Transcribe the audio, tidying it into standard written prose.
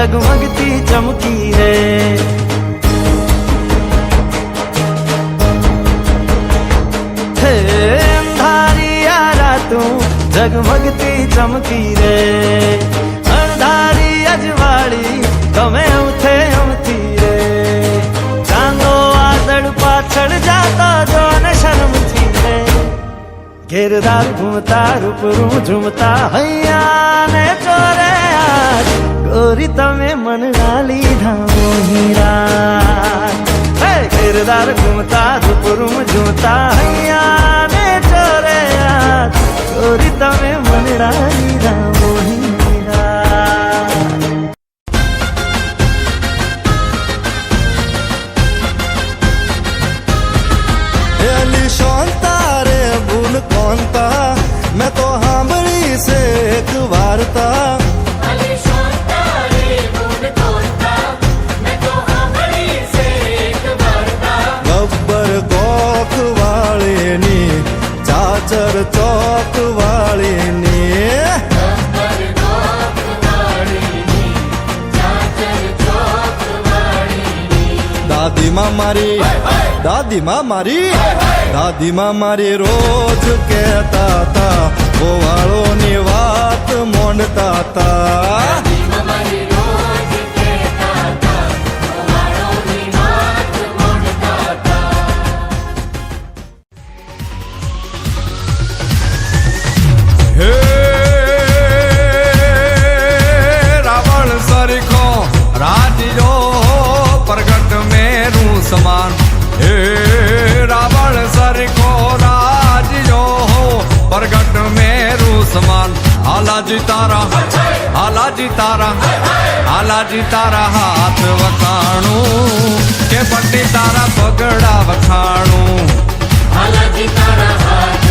जगमगती चमकी रे। हे अंधारी यारा तू जगमगती चमकी रे। अंधारी अजवाड़ी तमे उठे उमती रे। चांदो आदड़ पाछड़ जाता जो न शर्म थी रे। घेरदार घूमता रूपरू झूमता हैया ने चोरे आज गोरी तमे मन डाली धामो हीरा। घेरदार घूमता रूपरू झूमता हैया ने चोरे आज गोरी तमे मन डाली धामो हीरा। कोनता मैं तो हांबड़ी से एक वार्ता। गब्बर गोख वाली नी चाचर चौक वाली नी। दादी माँ मारी दादी माँ मारी दादी माँ मारी रोज कहता था वो वालों नी बात मोंडता था। हे रावण सरिखो राजियो प्रगट मेरू समान। हे रावण सरिखो राजियो प्रगट मेरू समान। हालाजी तारा हालाजी तारा हालाजी तारा हाथ वखाणू के पट्टी तारा पगड़ा वखाणू। हालाजी तारा हाथ